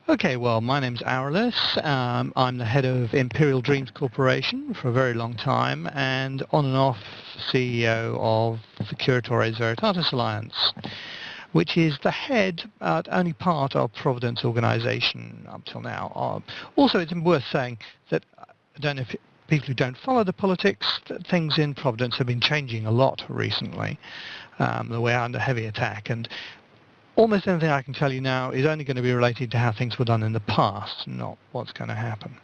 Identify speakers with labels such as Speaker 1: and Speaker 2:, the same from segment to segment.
Speaker 1: Okay, well, my name's Aralis. I'm the head of Imperial Dreams Corporation for a very long time, and on and off CEO of the Curatores Veritatis Alliance, which is the head, only part of Providence organisation up till now. Also, it's worth saying that, I don't know if people who don't follow the politics, that things in Providence have been changing a lot recently. We're under heavy attack, and almost anything I can tell you now is only going to be related to how things were done in the past, not what's going to happen.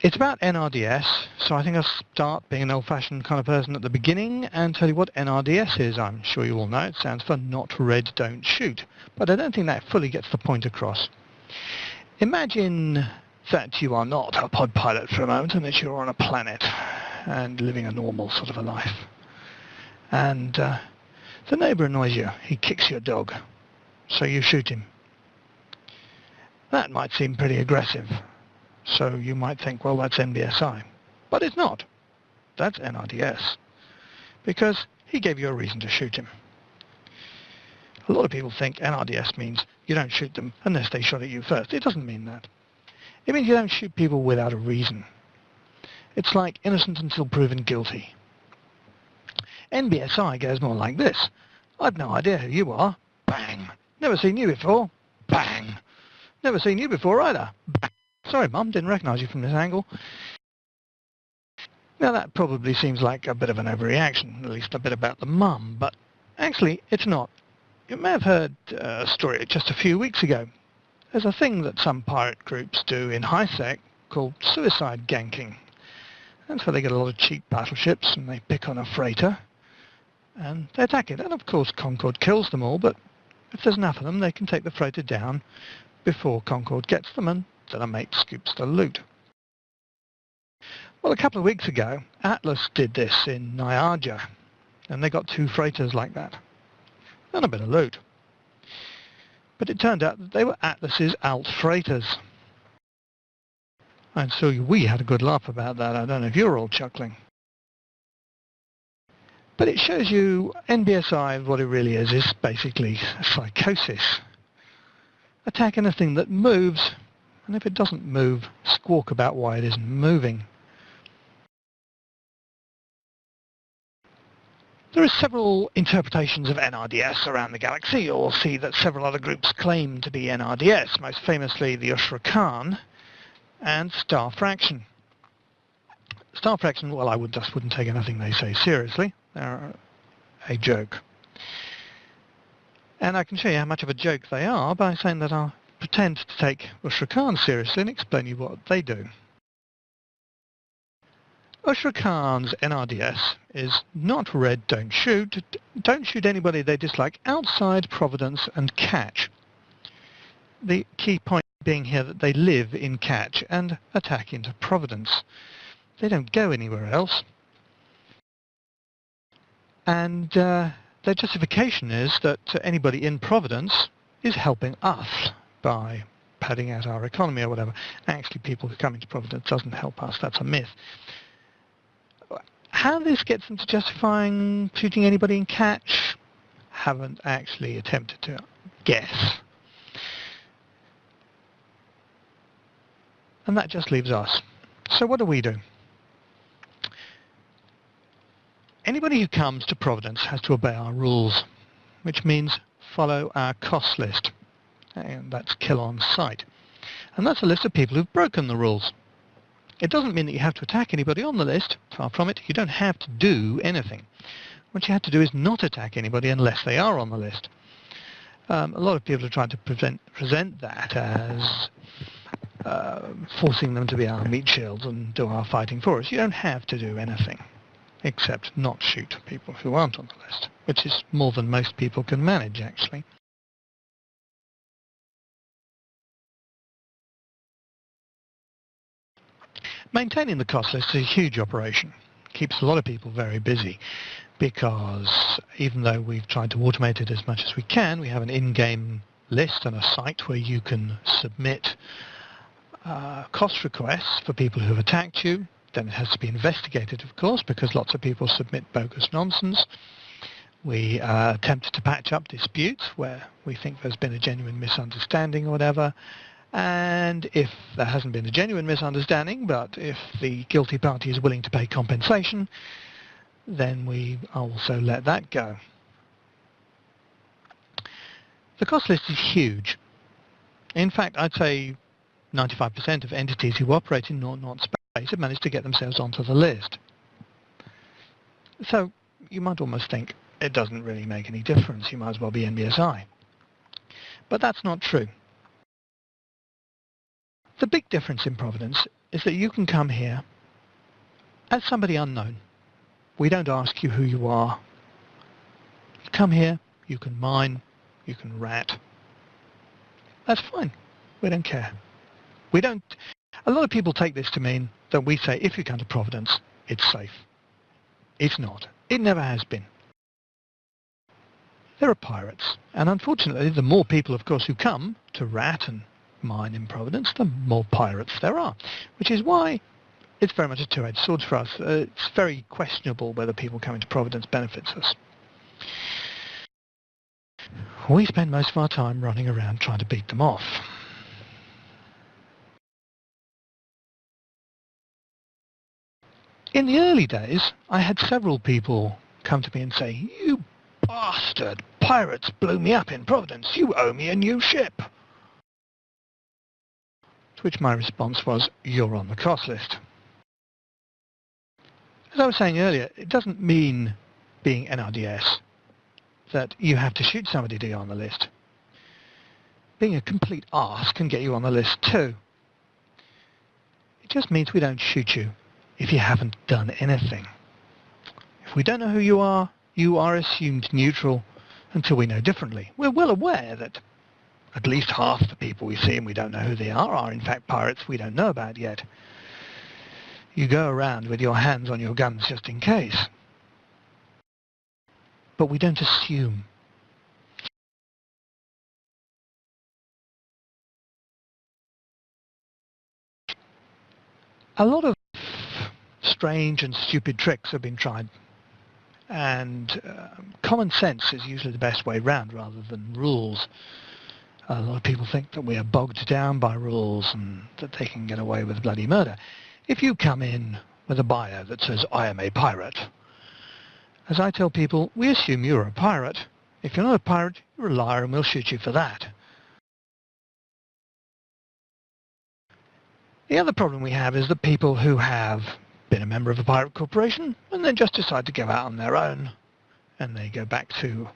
Speaker 1: It's about NRDS, so I think I'll start being an old-fashioned kind of person at the beginning and tell you what NRDS is. I'm sure you all know it stands for Not Read, Don't Shoot, but I don't think that fully gets the point across. Imagine that you are not a pod pilot for a moment and that you're on a planet and living a normal sort of a life. And the neighbour annoys you. He kicks your dog, so you shoot him. That might seem pretty aggressive. So you might think, well, that's NBSI. But it's not. That's NRDS. Because he gave you a reason to shoot him. A lot of people think NRDS means you don't shoot them unless they shot at you first. It doesn't mean that. It means you don't shoot people without a reason. It's like innocent until proven guilty. NBSI goes more like this. I've no idea who you are. Bang. Never seen you before. Bang. Never seen you before either. Bang. Sorry, Mum, didn't recognise you from this angle. Now that probably seems like a bit of an overreaction, at least a bit about the mum, but actually it's not. You may have heard a story just a few weeks ago. There's a thing that some pirate groups do in high-sec called suicide ganking. That's where they get a lot of cheap battleships and they pick on a freighter and they attack it. And of course Concord kills them all, but if there's enough of them they can take the freighter down before Concord gets them, and then a mate scoops the loot. Well, a couple of weeks ago, Atlas did this in Niagara, and they got 2 freighters like that, and a bit of loot. But it turned out that they were Atlas's alt freighters. And so we had a good laugh about that. I don't know if you're all chuckling. But it shows you NBSI, what it really is basically psychosis. Attack anything that moves, and if it doesn't move, squawk about why it isn't moving. There are several interpretations of NRDS around the galaxy. You'll see that several other groups claim to be NRDS, most famously the Khan and Star Fraction. Star Fraction, well, I just wouldn't take anything they say seriously. They're a joke. And I can show you how much of a joke they are by saying that I'll pretend to take Khan seriously and explain you what they do. Khan's NRDS is not read, don't shoot. Don't shoot anybody they dislike outside Providence and Catch. The key point being here that they live in Catch and attack into Providence. They don't go anywhere else. And their justification is that anybody in Providence is helping us by padding out our economy or whatever. Actually, people who come into Providence doesn't help us. That's a myth. How this gets them to justifying shooting anybody in Catch, haven't actually attempted to guess. And that just leaves us. So what do? Anybody who comes to Providence has to obey our rules, which means follow our cost list. And that's kill on sight. And that's a list of people who've broken the rules. It doesn't mean that you have to attack anybody on the list. Far from it. You don't have to do anything. What you have to do is not attack anybody unless they are on the list. A lot of people are trying to present that as forcing them to be our meat shields and do our fighting for us. You don't have to do anything except not shoot people who aren't on the list, which is more than most people can manage, actually. Maintaining the cost list is a huge operation. It keeps a lot of people very busy because even though we've tried to automate it as much as we can, we have an in-game list and a site where you can submit cost requests for people who have attacked you. Then it has to be investigated, of course, because lots of people submit bogus nonsense. We attempt to patch up disputes where we think there's been a genuine misunderstanding or whatever. And if there hasn't been a genuine misunderstanding, but if the guilty party is willing to pay compensation, then we also let that go. The cost list is huge. In fact, I'd say 95% of entities who operate in naught space have managed to get themselves onto the list. So you might almost think it doesn't really make any difference, you might as well be NBSI. But that's not true. The big difference in Providence is that you can come here as somebody unknown. We don't ask you who you are. You come here, you can mine, you can rat. That's fine. We don't care. We don't. A lot of people take this to mean that we say if you come to Providence, it's safe. It's not. It never has been. There are pirates, and unfortunately the more people, of course, who come to rat and mine in Providence, the more pirates there are, which is why it's very much a two-edged sword for us. It's very questionable whether people coming to Providence benefits us. We spend most of our time running around trying to beat them off. In the early days, I had several people come to me and say, "You bastard! Pirates blew me up in Providence. You owe me a new ship." To which my response was, "You're on the cost list." As I was saying earlier, it doesn't mean being NRDS that you have to shoot somebody to get on the list. Being a complete arse can get you on the list too. It just means we don't shoot you if you haven't done anything. If we don't know who you are assumed neutral until we know differently. We're well aware that at least half the people we see and we don't know who they are in fact pirates we don't know about yet. You go around with your hands on your guns just in case. But we don't assume. A lot of strange and stupid tricks have been tried, and common sense is usually the best way round rather than rules. A lot of people think that we are bogged down by rules and that they can get away with bloody murder. If you come in with a bio that says, "I am a pirate," as I tell people, we assume you're a pirate. If you're not a pirate, you're a liar and we'll shoot you for that. The other problem we have is that people who have been a member of a pirate corporation and then just decide to go out on their own, and they go back to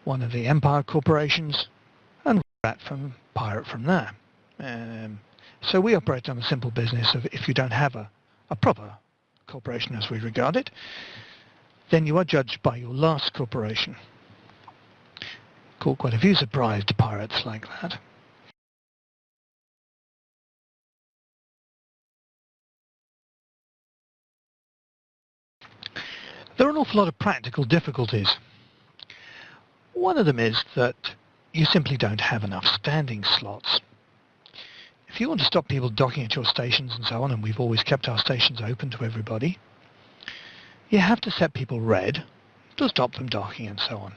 Speaker 1: one of the empire corporations and pirate from there. So we operate on a simple business of if you don't have a proper corporation as we regard it, then you are judged by your last corporation. Caught quite a few surprised pirates like that. There are an awful lot of practical difficulties. One of them is that you simply don't have enough standing slots. If you want to stop people docking at your stations and so on, and we've always kept our stations open to everybody, you have to set people red to stop them docking and so on.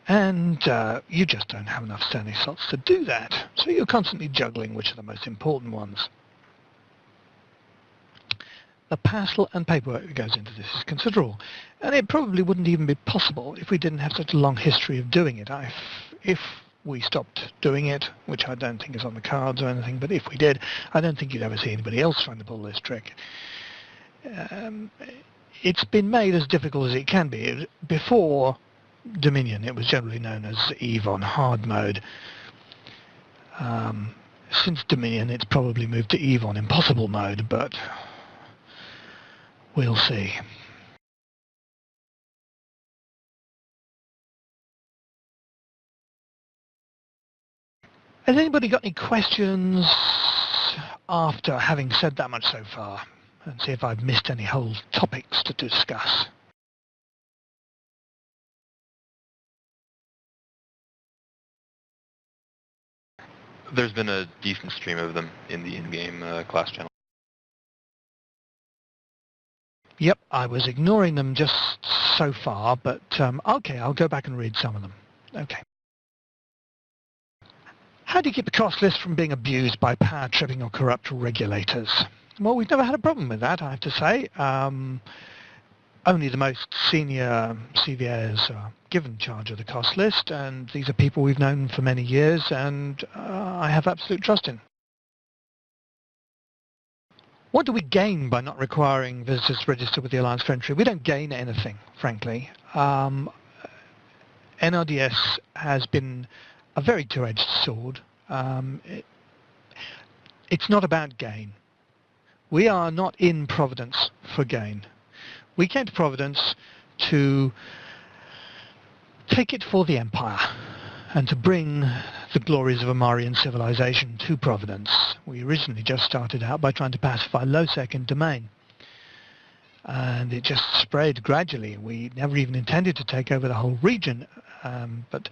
Speaker 1: And you just don't have enough standing slots to do that. So you're constantly juggling which are the most important ones. The hassle and paperwork that goes into this is considerable, and it probably wouldn't even be possible if we didn't have such a long history of doing it. If we stopped doing it, which I don't think is on the cards or anything, but if we did, I don't think you'd ever see anybody else trying to pull this trick. It's been made as difficult as it can be. Before Dominion, it was generally known as EVE on hard mode. Since Dominion, it's probably moved to EVE on impossible mode, but we'll see. Has anybody got any questions after having said that much so far? And see if I've missed any whole topics to discuss.
Speaker 2: There's been a decent stream of them in the in-game class channel.
Speaker 1: Yep, I was ignoring them just so far, but okay, I'll go back and read some of them. Okay. How do you keep the cost list from being abused by power-tripping or corrupt regulators? Well, we've never had a problem with that, I have to say. Only the most senior CVAs are given charge of the cost list, and these are people we've known for many years, and I have absolute trust in. What do we gain by not requiring visitors to register with the Alliance for Entry? We don't gain anything, frankly. NRDS has been a very two-edged sword. It's not about gain. We are not in Providence for gain. We came to Providence to take it for the Empire and to bring the glories of Amarian civilization to Providence. We originally just started out by trying to pacify low-sec and domain. And it just spread gradually. We never even intended to take over the whole region, but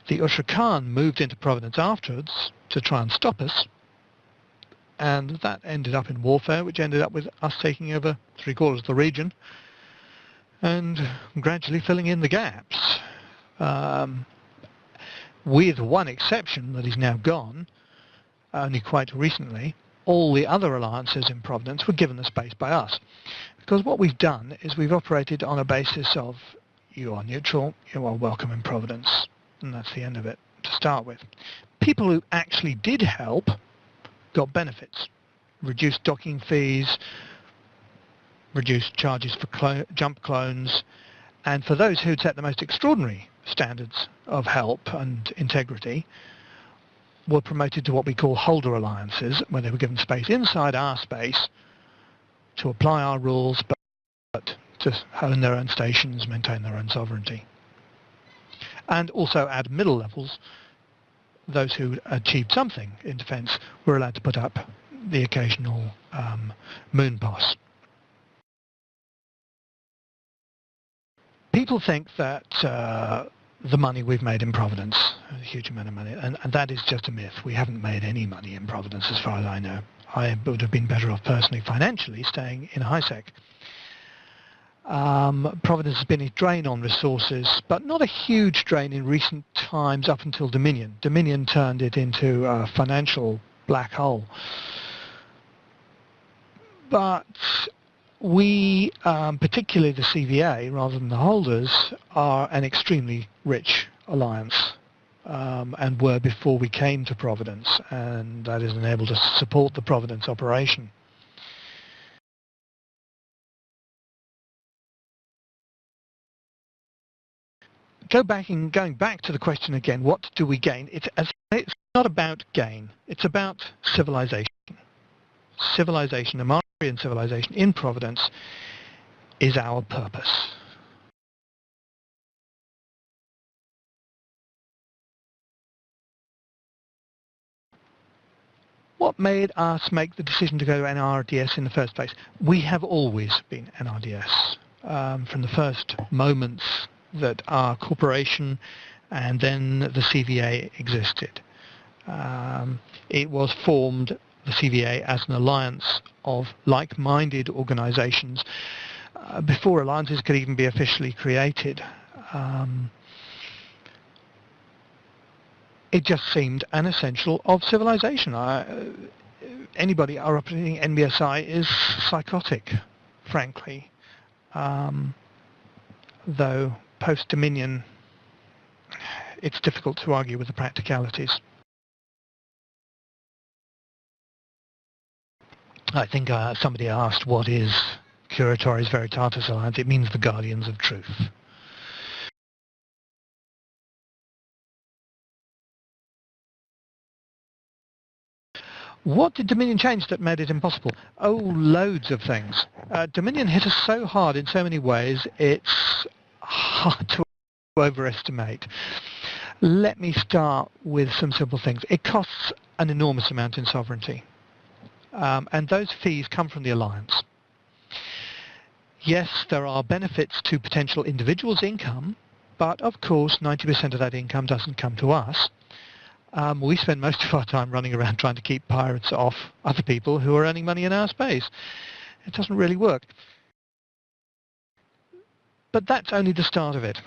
Speaker 1: the Ushra Khan moved into Providence afterwards to try and stop us, and that ended up in warfare, which ended up with us taking over 3/4 of the region and gradually filling in the gaps. With one exception that is now gone, only quite recently, all the other alliances in Providence were given the space by us. Because what we've done is we've operated on a basis of you are neutral, you are welcome in Providence, and that's the end of it to start with. People who actually did help got benefits, reduced docking fees, reduced charges for jump clones, and for those who'd set the most extraordinary standards of help and integrity, were promoted to what we call holder alliances, where they were given space inside our space to apply our rules, but to own their own stations, maintain their own sovereignty. And also at middle levels, those who achieved something in defence were allowed to put up the occasional moon pass. People think that the money we've made in Providence, a huge amount of money, and that is just a myth. We haven't made any money in Providence as far as I know. I would have been better off personally financially staying in high-sec. Providence has been a drain on resources, but not a huge drain in recent times up until Dominion. Dominion turned it into a financial black hole. But we, particularly the CVA, rather than the holders, are an extremely rich alliance, and were before we came to Providence, and that has enabled us to support the Providence operation. Going back to the question again, what do we gain? It's not about gain, it's about civilization. Civilization, Amarian civilization in Providence is our purpose. What made us make the decision to go to NRDS in the first place? We have always been NRDS. From the first moments that our corporation and then the CVA existed. It was formed, the CVA, as an alliance of like-minded organisations before alliances could even be officially created. It just seemed an essential of civilization. Anybody operating NBSI is psychotic, frankly, though post-Dominion it's difficult to argue with the practicalities. I think somebody asked what is Curatores Veritatis Alliance. It means the Guardians of Truth. What did Dominion change that made it impossible? Oh, loads of things. Dominion hit us so hard in so many ways, it's hard to overestimate. Let me start with some simple things. It costs an enormous amount in sovereignty, and those fees come from the alliance. Yes, there are benefits to potential individuals' income, but of course 90% of that income doesn't come to us. We spend most of our time running around trying to keep pirates off other people who are earning money in our space. It doesn't really work. But that's only the start of it.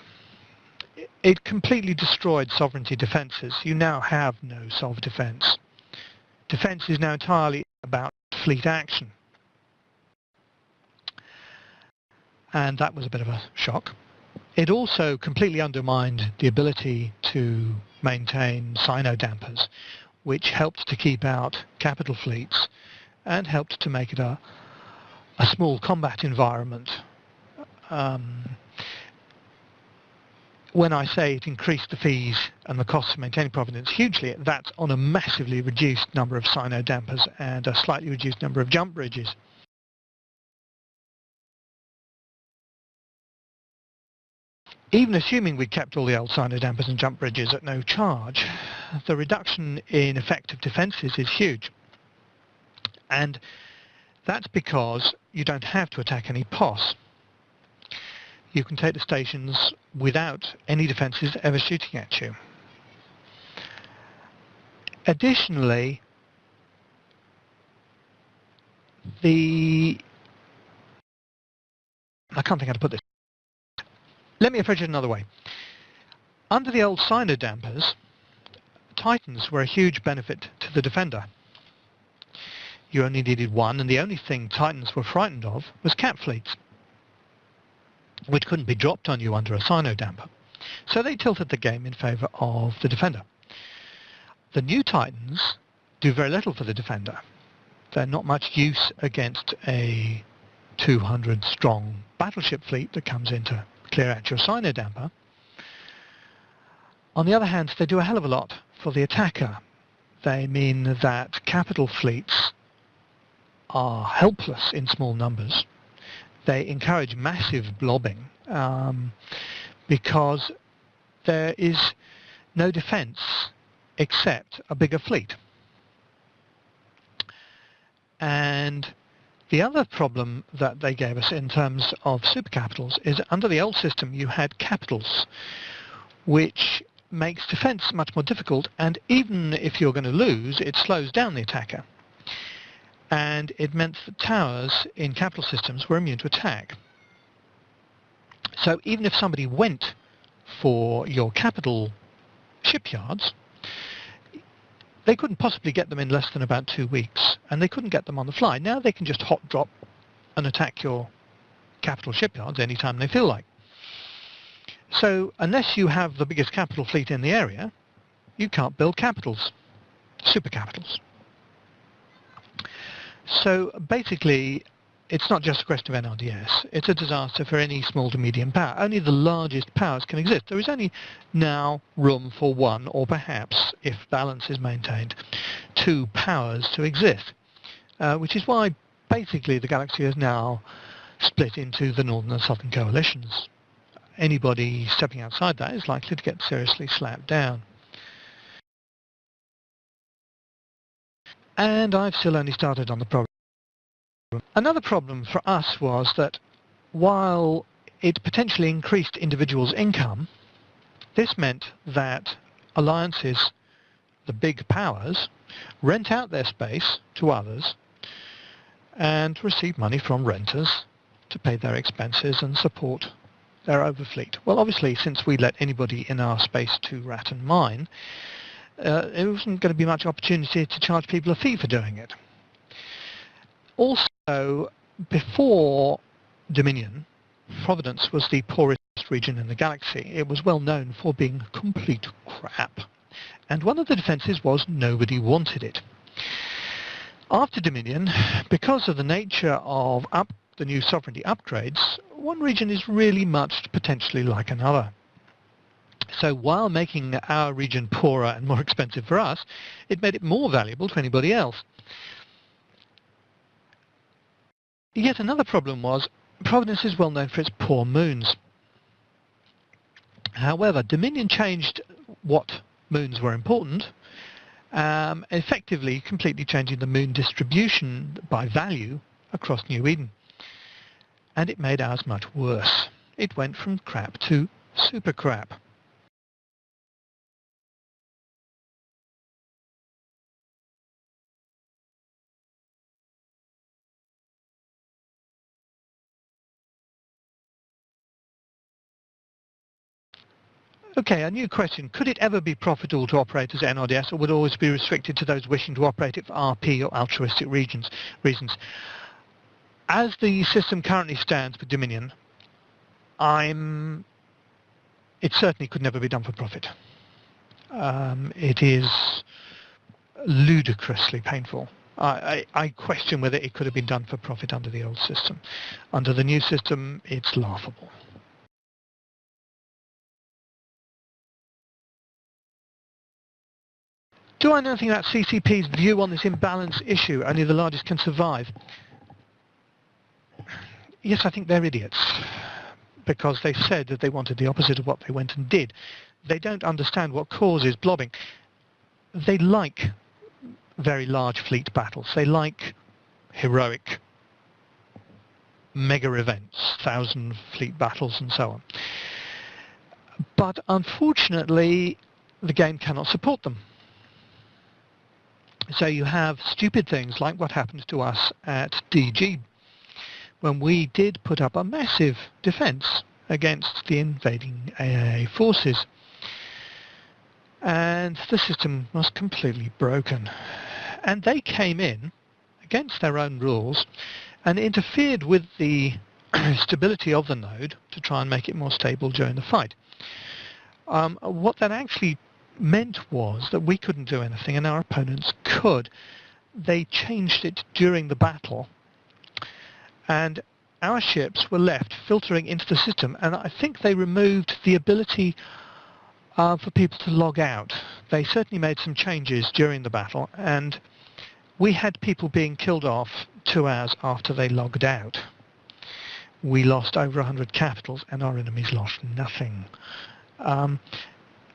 Speaker 1: It completely destroyed sovereignty defences. You now have no sov defence. Defence is now entirely about fleet action. And that was a bit of a shock. It also completely undermined the ability to maintain cyno dampers, which helped to keep out capital fleets and helped to make it a small combat environment. When I say it increased the fees and the costs of maintaining Providence hugely, that's on a massively reduced number of cyno dampers and a slightly reduced number of jump bridges. Even assuming we kept all the old cyno dampers and jump bridges at no charge, the reduction in effective defences is huge. And that's because you don't have to attack any POS. You can take the stations without any defences ever shooting at you. Additionally, I can't think how to put this. Let me approach it another way. Under the old cyno dampers, Titans were a huge benefit to the defender. You only needed one, and the only thing Titans were frightened of was cap fleets, which couldn't be dropped on you under a cyno damper. So they tilted the game in favour of the defender. The new Titans do very little for the defender. They're not much use against a 200 strong battleship fleet that comes in to clear out your cyno damper. On the other hand, they do a hell of a lot for the attacker. They mean that capital fleets are helpless in small numbers. They encourage massive blobbing because there is no defence except a bigger fleet. And the other problem that they gave us in terms of supercapitals is under the old system you had capitals, which makes defence much more difficult, and even if you're going to lose, it slows down the attacker. And it meant that towers in capital systems were immune to attack. So even if somebody went for your capital shipyards, they couldn't possibly get them in less than about 2 weeks, and they couldn't get them on the fly. Now they can just hot drop and attack your capital shipyards anytime they feel like. So unless you have the biggest capital fleet in the area, you can't build capitals, super capitals. So basically, it's not just a question of NRDS. It's a disaster for any small to medium power. Only the largest powers can exist. There is only now room for one, or perhaps, if balance is maintained, two powers to exist, which is why basically the galaxy is now split into the northern and southern coalitions. Anybody stepping outside that is likely to get seriously slapped down. And I've still only started on the problem. Another problem for us was that while it potentially increased individuals' income, this meant that alliances, the big powers, rent out their space to others and receive money from renters to pay their expenses and support their overfleet. Well, obviously, since we let anybody in our space to rat and mine, there wasn't going to be much opportunity to charge people a fee for doing it. Also, before Dominion, Providence was the poorest region in the galaxy. It was well known for being complete crap. And one of the defences was nobody wanted it. After Dominion, because of the nature of the new sovereignty upgrades, one region is really much potentially like another. So while making our region poorer and more expensive for us, it made it more valuable to anybody else. Yet another problem was Providence is well known for its poor moons. However, Dominion changed what moons were important, effectively completely changing the moon distribution by value across New Eden. And it made ours much worse. It went from crap to super crap. Okay, a new question. Could it ever be profitable to operate as NRDS, or would it always be restricted to those wishing to operate it for RP or altruistic reasons? As the system currently stands with Dominion, it certainly could never be done for profit. It is ludicrously painful. I question whether it could have been done for profit under the old system. Under the new system, it's laughable. Do I know anything about CCP's view on this imbalance issue? Only the largest can survive. Yes, I think they're idiots, because they said that they wanted the opposite of what they went and did. They don't understand what causes blobbing. They like very large fleet battles. They like heroic mega events, 1,000 fleet battles and so on. But unfortunately, the game cannot support them. So you have stupid things like what happened to us at DG when we did put up a massive defense against the invading AAA forces. And the system was completely broken. And they came in against their own rules and interfered with the stability of the node to try and make it more stable during the fight. What that actually meant was that we couldn't do anything and our opponents could. They changed it during the battle, and our ships were left filtering into the system, and I think they removed the ability for people to log out. They certainly made some changes during the battle, and we had people being killed off 2 hours after they logged out. We lost over 100 capitals and our enemies lost nothing.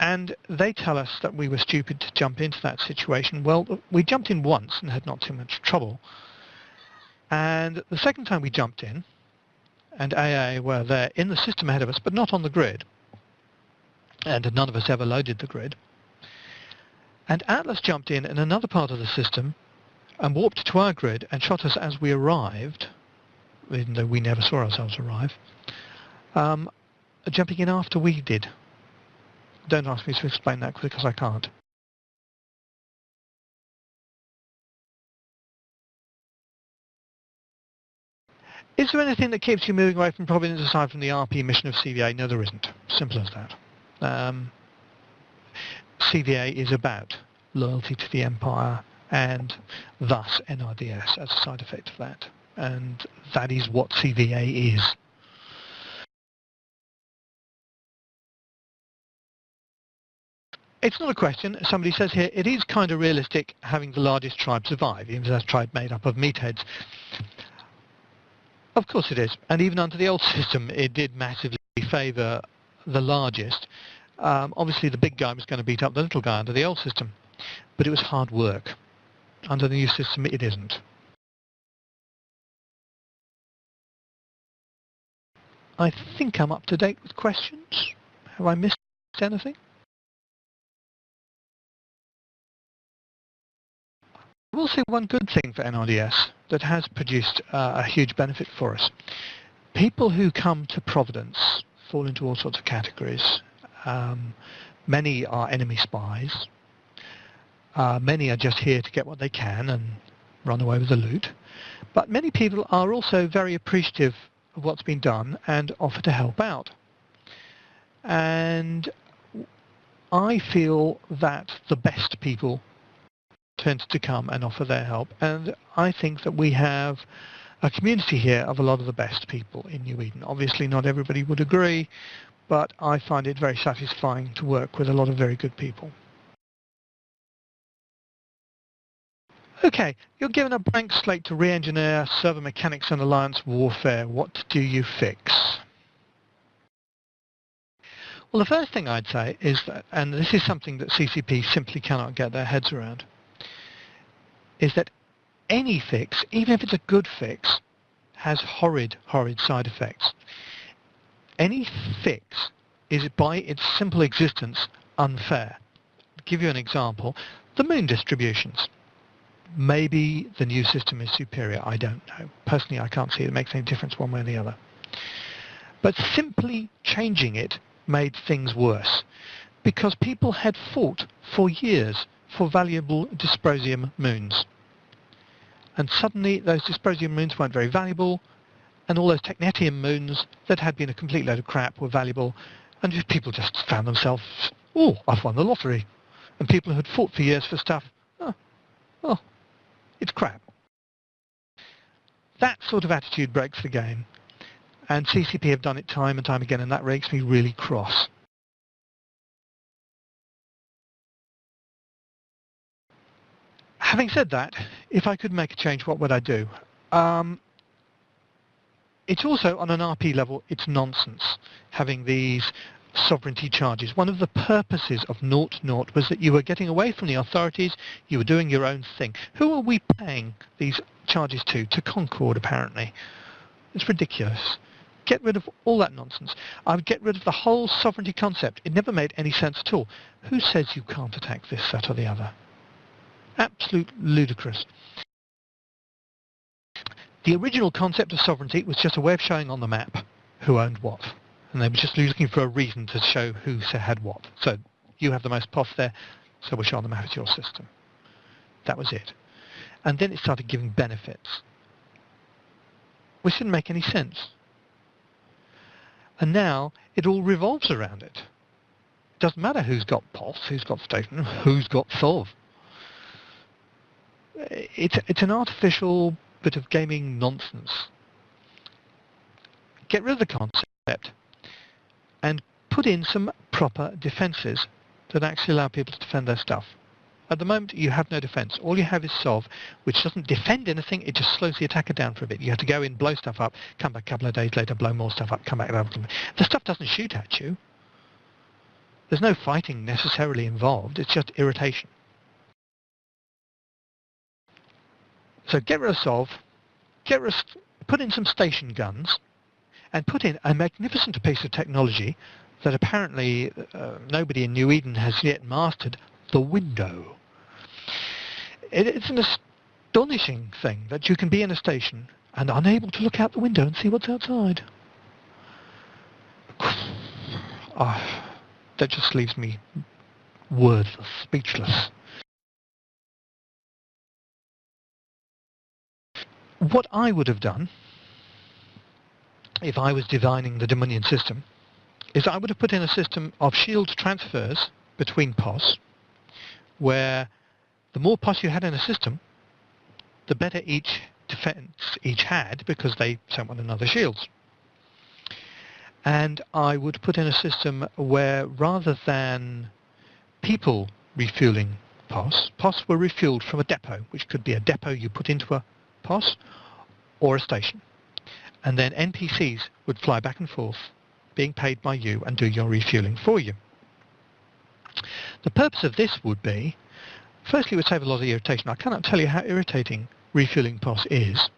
Speaker 1: And they tell us that we were stupid to jump into that situation. Well, we jumped in once and had not too much trouble. And the second time we jumped in, and AA were there in the system ahead of us, but not on the grid, and none of us ever loaded the grid. And Atlas jumped in another part of the system and warped to our grid and shot us as we arrived, even though we never saw ourselves arrive, jumping in after we did. Don't ask me to explain that because I can't. Is there anything that keeps you moving away from Providence aside from the RP mission of CVA? No, there isn't. Simple as that. CVA is about loyalty to the Empire and thus NRDS as a side effect of that. And that is what CVA is. It's not a question. Somebody says here, it is kind of realistic having the largest tribe survive, even though that's a tribe made up of meatheads. Of course it is. And even under the old system, it did massively favour the largest. Obviously, the big guy was going to beat up the little guy under the old system. But it was hard work. Under the new system, it isn't. I think I'm up to date with questions. Have I missed anything? I will say one good thing for NRDS that has produced a huge benefit for us. People who come to Providence fall into all sorts of categories. Many are enemy spies. Many are just here to get what they can and run away with the loot. But many people are also very appreciative of what's been done and offer to help out. And I feel that the best people tend to come and offer their help, and I think that we have a community here of a lot of the best people in New Eden. Obviously not everybody would agree, but I find it very satisfying to work with a lot of very good people. Okay, you're given a blank slate to re-engineer server mechanics and alliance warfare. What do you fix? Well, the first thing I'd say is that, and this is something that CCP simply cannot get their heads around, is that any fix, even if it's a good fix, has horrid, horrid side effects. Any fix is by its simple existence unfair. To give you an example, the moon distributions. Maybe the new system is superior, I don't know. Personally, I can't see it makes any difference one way or the other. But simply changing it made things worse, because people had fought for years for valuable dysprosium moons. And suddenly those dysprosium moons weren't very valuable, and all those technetium moons that had been a complete load of crap were valuable, and people just found themselves, oh, I've won the lottery. And people who had fought for years for stuff, oh, it's crap. That sort of attitude breaks the game. And CCP have done it time and time again, and that makes me really cross. Having said that, if I could make a change, what would I do? It's also, on an RP level, it's nonsense having these sovereignty charges. One of the purposes of 0.0 was that you were getting away from the authorities, you were doing your own thing. Who are we paying these charges to? To Concord, apparently. It's ridiculous. Get rid of all that nonsense. I would get rid of the whole sovereignty concept. It never made any sense at all. Who says you can't attack this, that or the other? Absolute ludicrous. The original concept of sovereignty was just a way of showing on the map who owned what. And they were just looking for a reason to show who had what. So you have the most POS there, so we'll show on the map it's your system. That was it. And then it started giving benefits, which didn't make any sense. And now it all revolves around it. It doesn't matter who's got POS, who's got station, who's got SOV. It's an artificial bit of gaming nonsense. Get rid of the concept and put in some proper defences that actually allow people to defend their stuff. At the moment, you have no defence. All you have is SOV, which doesn't defend anything, it just slows the attacker down for a bit. You have to go in, blow stuff up, come back a couple of days later, blow more stuff up, come back. The stuff doesn't shoot at you. There's no fighting necessarily involved, it's just irritation. So get rid of SOV, put in some station guns, and put in a magnificent piece of technology that apparently nobody in New Eden has yet mastered, the window. It's an astonishing thing that you can be in a station and unable to look out the window and see what's outside. That just leaves me wordless, speechless. What I would have done, if I was designing the Dominion system, is I would have put in a system of shield transfers between POS, where the more POS you had in a system, the better each defense each had, because they sent one another shields. And I would put in a system where, rather than people refueling POS were refueled from a depot, which could be a depot you put into a POS or a station. And then NPCs would fly back and forth, being paid by you, and do your refueling for you. The purpose of this would be, firstly, it would save a lot of irritation. I cannot tell you how irritating refueling POS is.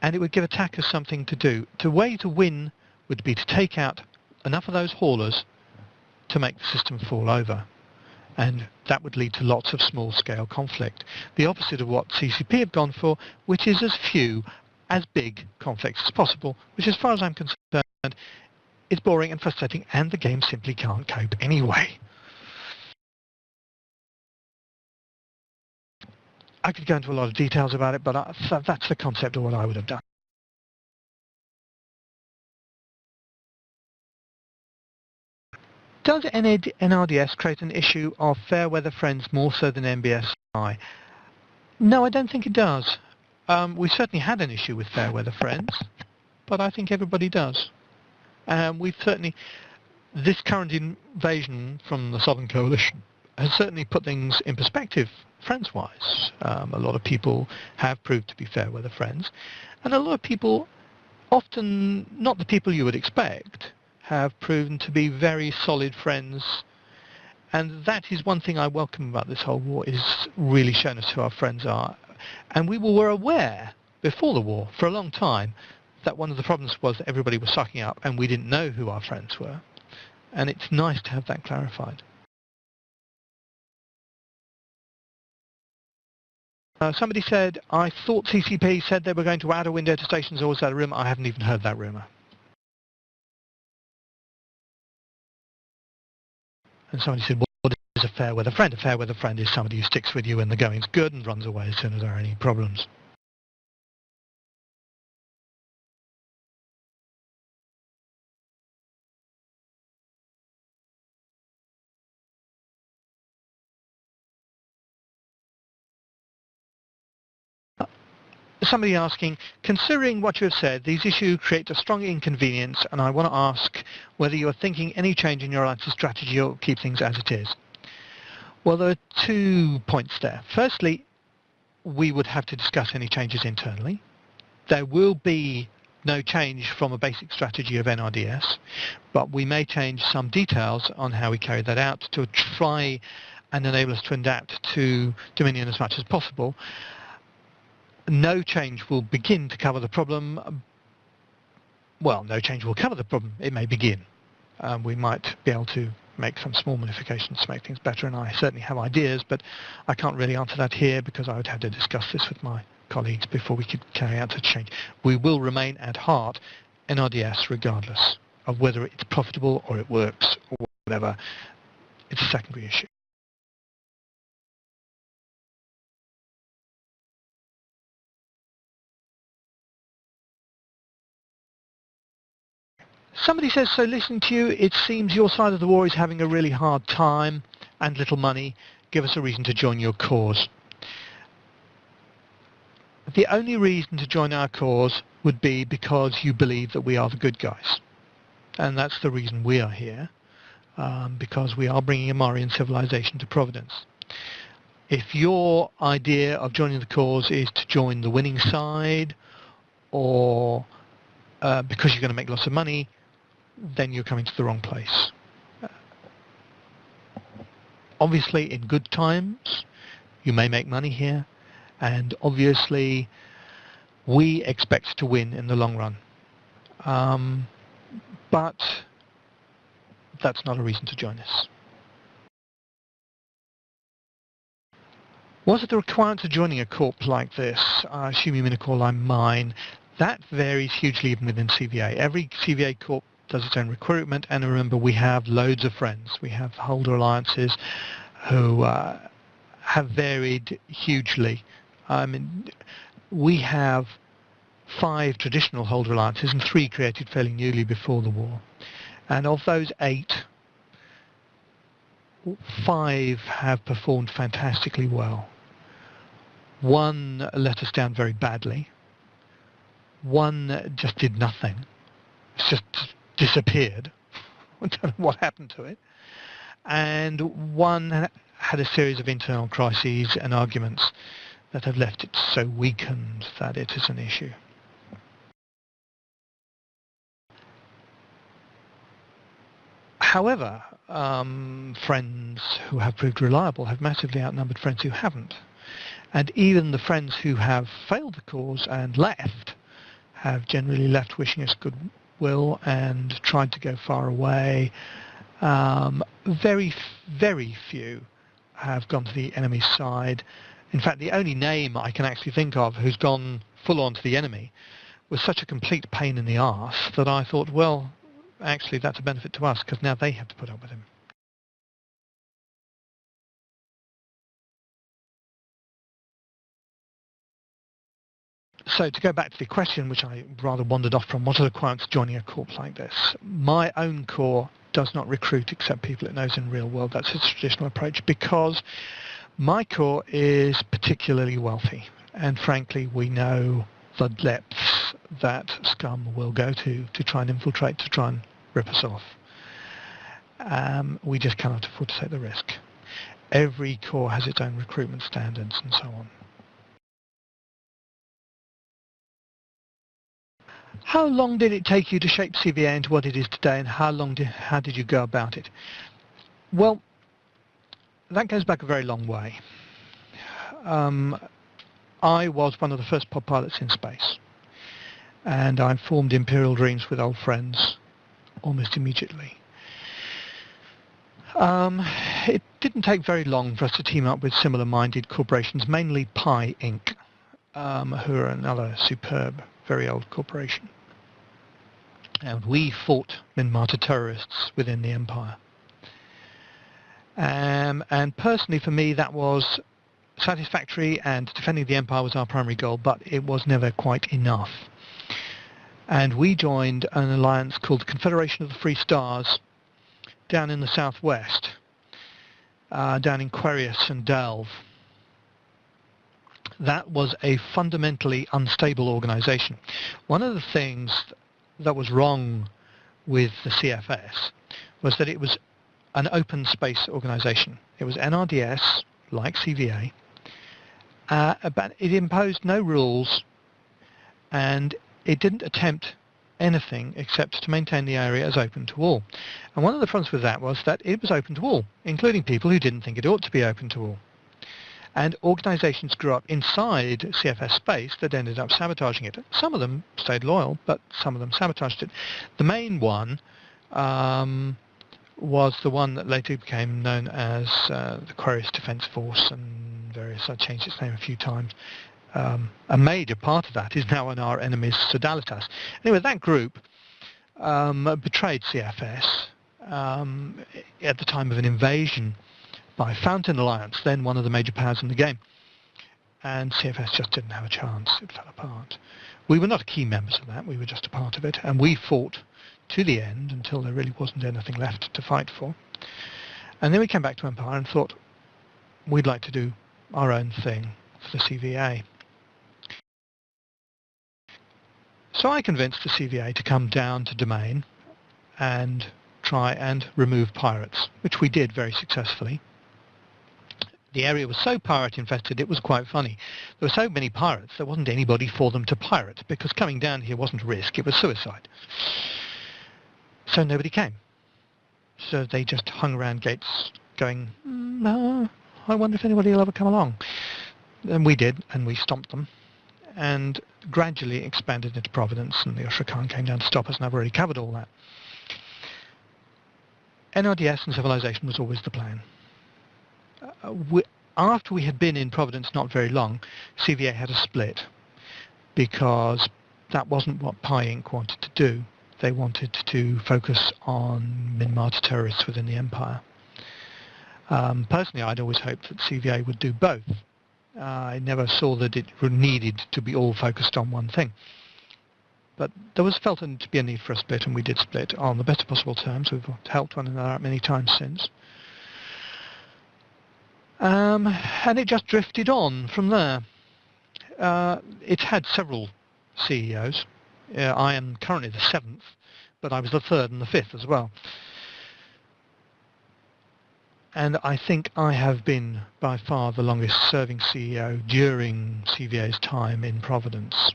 Speaker 1: And it would give attackers something to do. The way to win would be to take out enough of those haulers to make the system fall over. And that would lead to lots of small-scale conflict. The opposite of what CCP have gone for, which is as few, as big conflicts as possible, which, as far as I'm concerned, is boring and frustrating, and the game simply can't cope anyway. I could go into a lot of details about it, but that's the concept of what I would have done. Does NRDS create an issue of Fairweather friends more so than NBSI? No, I don't think it does. We certainly had an issue with Fairweather friends, but I think everybody does. We've certainly, this current invasion from the Southern Coalition has certainly put things in perspective, friends-wise. A lot of people have proved to be Fairweather friends, and a lot of people, often not the people you would expect, have proven to be very solid friends. And that is one thing I welcome about this whole war, is really shown us who our friends are. And we were aware before the war for a long time that one of the problems was that everybody was sucking up and we didn't know who our friends were. And it's nice to have that clarified. Somebody said, I thought CCP said they were going to add a window to stations, or was that a rumour? I haven't even heard that rumour. And somebody said, well, what is a fair weather friend? A fair weather friend is somebody who sticks with you when the going's good and runs away as soon as there are any problems. Somebody asking, considering what you have said, these issues create a strong inconvenience, and I want to ask whether you are thinking any change in your alliance's strategy or keep things as it is. Well, there are 2 points there. Firstly, we would have to discuss any changes internally. There will be no change from a basic strategy of NRDS, but we may change some details on how we carry that out to try and enable us to adapt to Dominion as much as possible. No change will begin to cover the problem. Well, no change will cover the problem. It may begin. We might be able to make some small modifications to make things better, and I certainly have ideas, but I can't really answer that here because I would have to discuss this with my colleagues before we could carry out a change. We will remain at heart NRDS regardless of whether it's profitable or it works or whatever. It's a secondary issue. Somebody says, so listening to you, it seems your side of the war is having a really hard time and little money. Give us a reason to join your cause. The only reason to join our cause would be because you believe that we are the good guys. And that's the reason we are here, because we are bringing Amarian civilization to Providence. If your idea of joining the cause is to join the winning side, or because you're going to make lots of money, then you're coming to the wrong place. Obviously, in good times, you may make money here, and obviously, we expect to win in the long run. But that's not a reason to join us. Was it the requirement of joining a corp like this? I assume you mean a corp like mine. That varies hugely even within CVA. Every CVA corp does its own recruitment, and remember, we have loads of friends. We have holder alliances who have varied hugely. I mean, we have 5 traditional holder alliances and 3 created fairly newly before the war. And of those 8, 5 have performed fantastically well. 1 let us down very badly. 1 just did nothing. It's just disappeared. I don't know what happened to it. And 1 had a series of internal crises and arguments that have left it so weakened that it is an issue. However, friends who have proved reliable have massively outnumbered friends who haven't. And even the friends who have failed the cause and left have generally left wishing us goodwill and tried to go far away. Very, very few have gone to the enemy's side. In fact, the only name I can actually think of who's gone full on to the enemy was such a complete pain in the arse that I thought, well, actually that's a benefit to us because now they have to put up with him. So to go back to the question, which I rather wandered off from, what are the requirements of joining a corp like this? My own corps does not recruit except people it knows in the real world. That's its traditional approach because my corps is particularly wealthy. And frankly, we know the depths that scum will go to try and infiltrate, to try and rip us off. We just cannot afford to take the risk. Every corps has its own recruitment standards and so on. How long did it take you to shape CVA into what it is today, and how did you go about it? Well, that goes back a very long way. I was one of the first pod pilots in space, and I formed Imperial Dreams with old friends almost immediately. It didn't take very long for us to team up with similar-minded corporations, mainly Pi Inc., who are another superb, very old corporation. And we fought Minmata terrorists within the Empire. And personally, for me, that was satisfactory, and defending the empire was our primary goal, but it was never quite enough. And we joined an alliance called the Confederation of the Free Stars down in the southwest, down in Querius and Delve. That was a fundamentally unstable organization. One of the things that was wrong with the CFS was that it was an open space organization. It was NRDS, like CVA, but it imposed no rules, and it didn't attempt anything except to maintain the area as open to all. And one of the problems with that was that it was open to all, including people who didn't think it ought to be open to all. And organizations grew up inside CFS space that ended up sabotaging it. Some of them stayed loyal, but some of them sabotaged it. The main one was the one that later became known as the Querius Defense Force and various. I changed its name a few times. A major part of that is now in our enemies Sodalitas. Anyway, that group betrayed CFS at the time of an invasion by Fountain Alliance, then one of the major powers in the game. And CFS just didn't have a chance. It fell apart. We were not key members of that. We were just a part of it. And we fought to the end until there really wasn't anything left to fight for. And then we came back to Empire and thought we'd like to do our own thing for the CVA. So I convinced the CVA to come down to Domain and try and remove pirates, which we did very successfully. The area was so pirate infested it was quite funny. There were so many pirates there wasn't anybody for them to pirate, because coming down here wasn't a risk, it was suicide. So nobody came. So they just hung around gates going, no, I wonder if anybody will ever come along. And we did, and we stomped them, and gradually expanded into Providence, and the Ushra Khan came down to stop us, and I've already covered all that. NRDS and civilization was always the plan. After we had been in Providence not very long, CVA had a split, because that wasn't what Pi Inc. wanted to do. They wanted to focus on Minmatar terrorists within the Empire. Personally, I'd always hoped that CVA would do both. I never saw that it needed to be all focused on one thing. But there was felt to be a need for a split, and we did split on the best possible terms. We've helped one another out many times since. And it just drifted on from there. It's had several CEOs. I am currently the 7th, but I was the 3rd and the 5th as well. And I think I have been by far the longest serving CEO during CVA's time in Providence.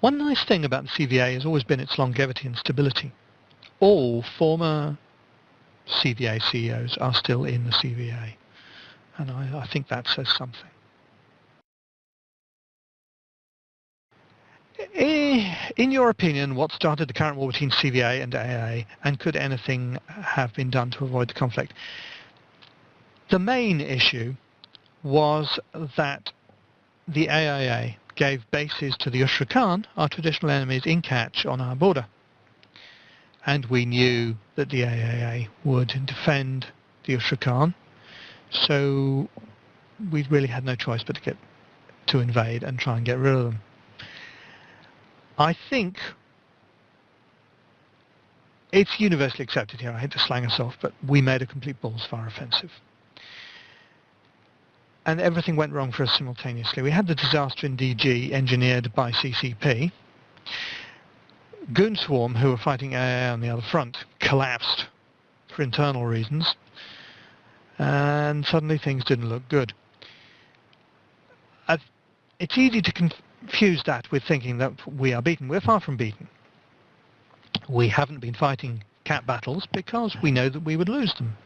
Speaker 1: One nice thing about the CVA has always been its longevity and stability. All former CVA CEOs are still in the CVA, and I think that says something. In your opinion, what started the current war between CVA and AA, and could anything have been done to avoid the conflict? The main issue was that the AIA gave bases to the Ushra Khan, our traditional enemies, in Catch on our border. And we knew that the AIA would defend the Ushra Khan, so we really had no choice but to invade and try and get rid of them. I think it's universally accepted here, I hate to slang us off, but we made a complete balls fire offensive. And everything went wrong for us simultaneously. We had the disaster in DG engineered by CCP. Goon Swarm, who were fighting AA on the other front, collapsed for internal reasons, and suddenly things didn't look good. It's easy to confuse that with thinking that we are beaten. We're far from beaten. We haven't been fighting cat battles because we know that we would lose them.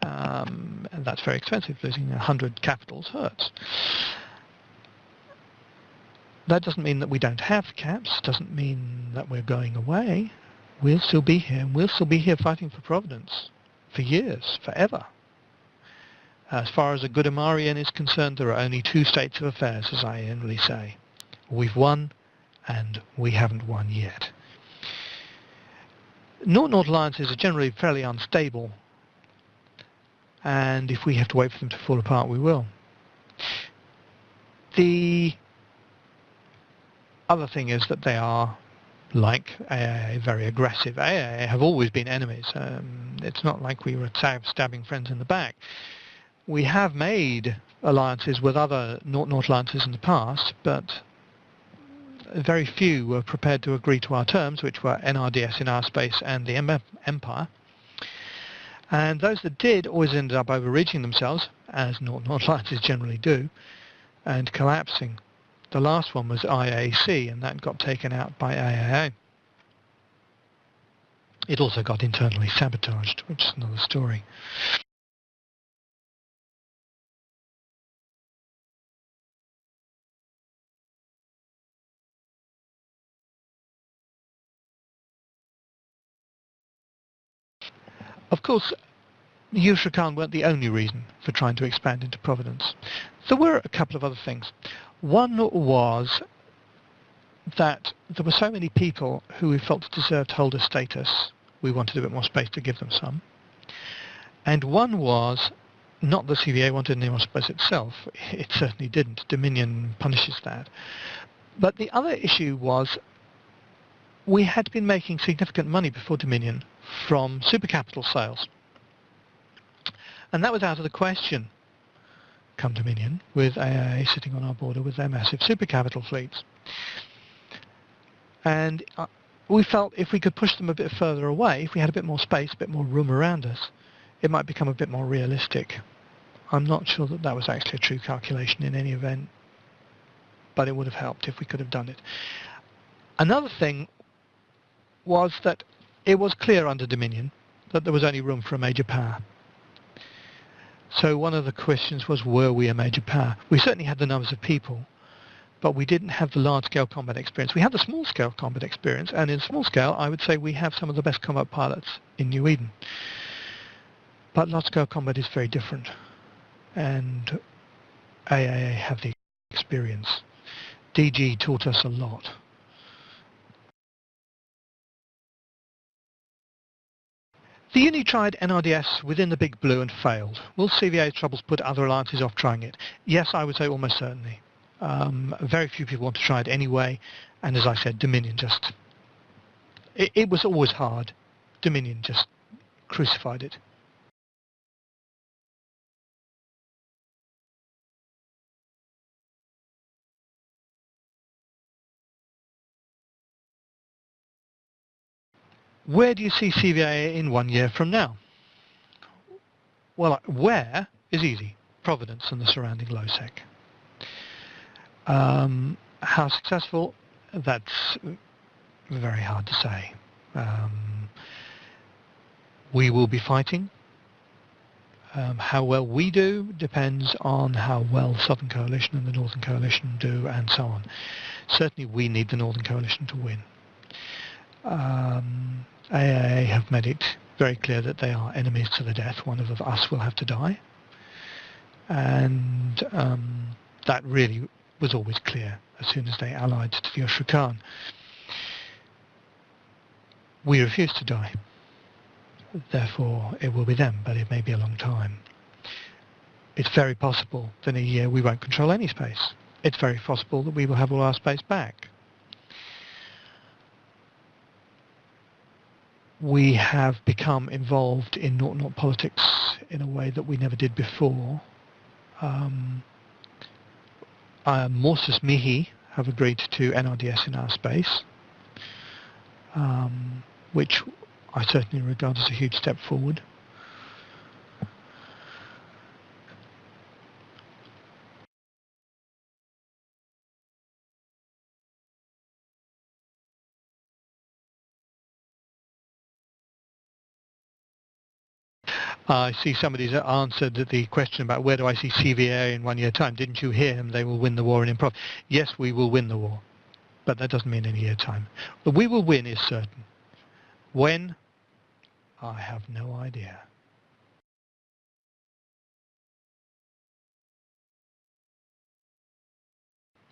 Speaker 1: And that's very expensive. Losing 100 capitals hurts. That doesn't mean that we don't have caps, doesn't mean that we're going away. We'll still be here, and we'll still be here fighting for Providence for years, forever. As far as a good Amarian is concerned, there are only 2 states of affairs, as I annually say. We've won, and we haven't won yet. Naught alliances are generally fairly unstable, and if we have to wait for them to fall apart, we will. The other thing is that they are, like AAA, very aggressive. AAA have always been enemies. It's not like we were stabbing friends in the back. We have made alliances with other Naught alliances in the past, but very few were prepared to agree to our terms, which were NRDS in our space and the Empire. And those that did always ended up overreaching themselves, as Naught alliances generally do, and collapsing. The last one was IAC, and that got taken out by AAA. It also got internally sabotaged, which is another story. Of course, Yusra Khan weren't the only reason for trying to expand into Providence. There were a couple of other things. One was that there were so many people who we felt deserved holder status, we wanted a bit more space to give them some. And one was not the CVA wanted any more space itself. It certainly didn't. Dominion punishes that. But the other issue was we had been making significant money before Dominion from supercapital sales. And that was out of the question come Dominion, with AAA sitting on our border with their massive supercapital fleets. And we felt if we could push them a bit further away, if we had a bit more space, a bit more room around us, it might become a bit more realistic. I'm not sure that that was actually a true calculation in any event, but it would have helped if we could have done it. Another thing was that it was clear under Dominion that there was only room for a major power. So one of the questions was, were we a major power? We certainly had the numbers of people, but we didn't have the large-scale combat experience. We had the small-scale combat experience, and in small scale, I would say we have some of the best combat pilots in New Eden. But large-scale combat is very different, and AAA have the experience. DG taught us a lot. The E-UNI tried NRDS within the Big Blue and failed. Will CVA's troubles put other alliances off trying it? Yes, I would say almost certainly. Very few people want to try it anyway, and as I said, Dominion just... It was always hard. Dominion just crucified it. Where do you see CVA in 1 year from now? Well, where is easy. Providence and the surrounding LOSEC. How successful? That's very hard to say. We will be fighting. How well we do depends on how well Southern Coalition and the Northern Coalition do, and so on. Certainly we need the Northern Coalition to win. AA have made it very clear that they are enemies to the death. One of us will have to die. And that really was always clear as soon as they allied to Yusra Khan. We refuse to die. Therefore, it will be them, but it may be a long time. It's very possible that in a year we won't control any space. It's very possible that we will have all our space back. We have become involved in Naught politics in a way that we never did before. Morsus Mihi have agreed to NRDS in our space, which I certainly regard as a huge step forward. I see somebody's answered the question about where do I see CVA in 1 year time. Didn't you hear him? They will win the war in improv. Yes, we will win the war, but that doesn't mean in a year time. But we will win is certain. When? I have no idea.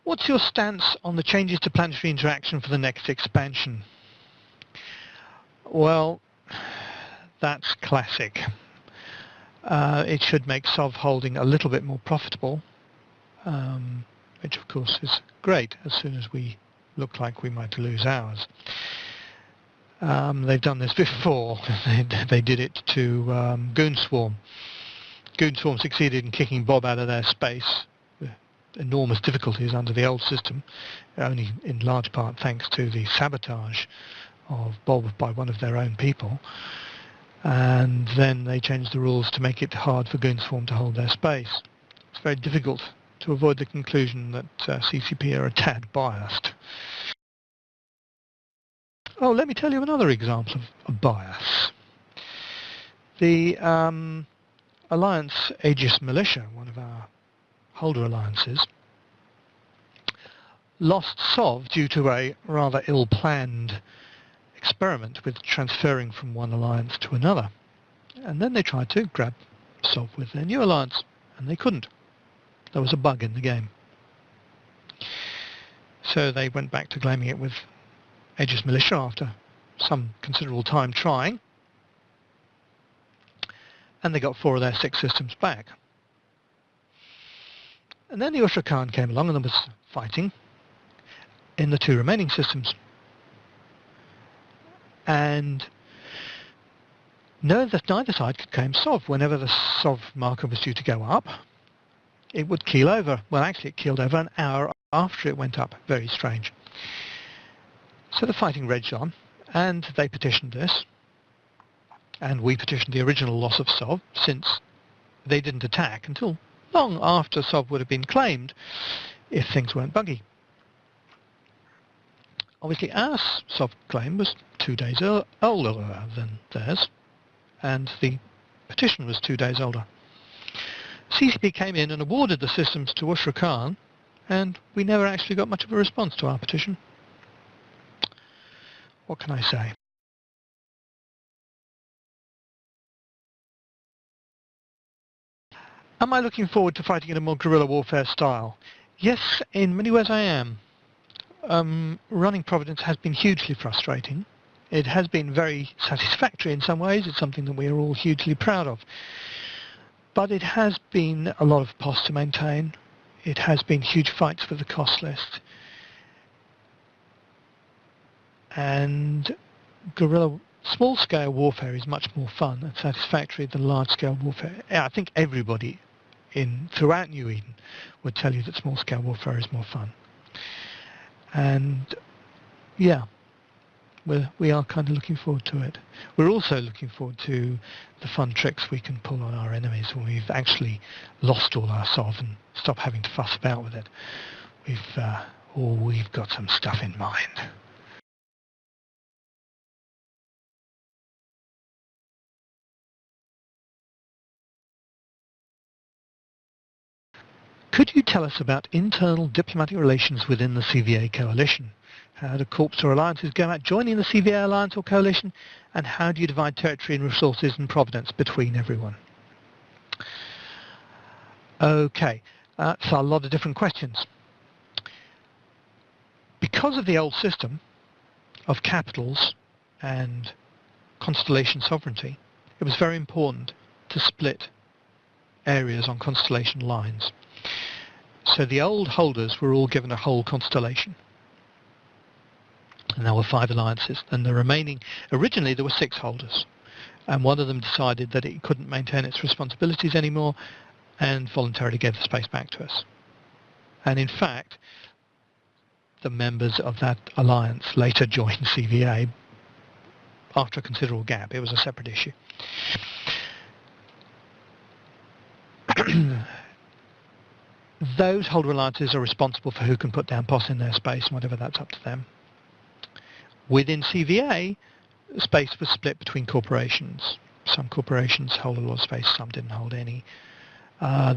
Speaker 1: What's your stance on the changes to planetary interaction for the next expansion? Well, that's classic. It should make SOV holding a little bit more profitable, which of course is great as soon as we look like we might lose ours. They've done this before. They did it to Goonswarm. Goonswarm succeeded in kicking Bob out of their space with enormous difficulties under the old system, only in large part thanks to the sabotage of Bob by one of their own people. And then they changed the rules to make it hard for Goonswarm to hold their space. It's very difficult to avoid the conclusion that CCP are a tad biased. Oh, let me tell you another example of a bias. The Alliance Aegis Militia, one of our holder alliances, lost SOV due to a rather ill-planned experiment with transferring from one alliance to another. And then they tried to grab SOV with their new alliance, and they couldn't. There was a bug in the game. So they went back to claiming it with Aegis Militia after some considerable time trying, and they got 4 of their 6 systems back. And then the Ushra Khan came along and there was fighting in the 2 remaining systems. And neither side could claim SOV. Whenever the SOV marker was due to go up, it would keel over. Well, actually it keeled over an hour after it went up. Very strange. So the fighting raged on, and they petitioned this, and we petitioned the original loss of SOV, since they didn't attack until long after SOV would have been claimed if things weren't buggy. Obviously our SOV claim was 2 days older than theirs, and the petition was 2 days older. CCP came in and awarded the systems to Ushra Khan, and we never actually got much of a response to our petition. What can I say? Am I looking forward to fighting in a more guerrilla warfare style? Yes, in many ways I am. Running Providence has been hugely frustrating. It has been very satisfactory in some ways. It's something that we are all hugely proud of. But it has been a lot of POS to maintain. It has been huge fights for the cost list. And guerrilla small-scale warfare is much more fun and satisfactory than large-scale warfare. I think everybody throughout New Eden would tell you that small-scale warfare is more fun. And yeah, we are kind of looking forward to it. We're also looking forward to the fun tricks we can pull on our enemies when we've actually lost all our SOV and stop having to fuss about with it. We've got some stuff in mind. Could you tell us about internal diplomatic relations within the CVA coalition? How do corps or alliances go about joining the CVA alliance or coalition, and how do you divide territory and resources in Providence between everyone? Okay, that's a lot of different questions. Because of the old system of capitals and constellation sovereignty, it was very important to split areas on constellation lines. So the old holders were all given a whole constellation. And there were 5 alliances, and the remaining, originally there were 6 holders, and one of them decided that it couldn't maintain its responsibilities anymore and voluntarily gave the space back to us. And in fact, the members of that alliance later joined CVA after a considerable gap. It was a separate issue. Those holder alliances are responsible for who can put down POS in their space, and whatever, that's up to them. Within CVA, space was split between corporations. Some corporations hold a lot of space, some didn't hold any.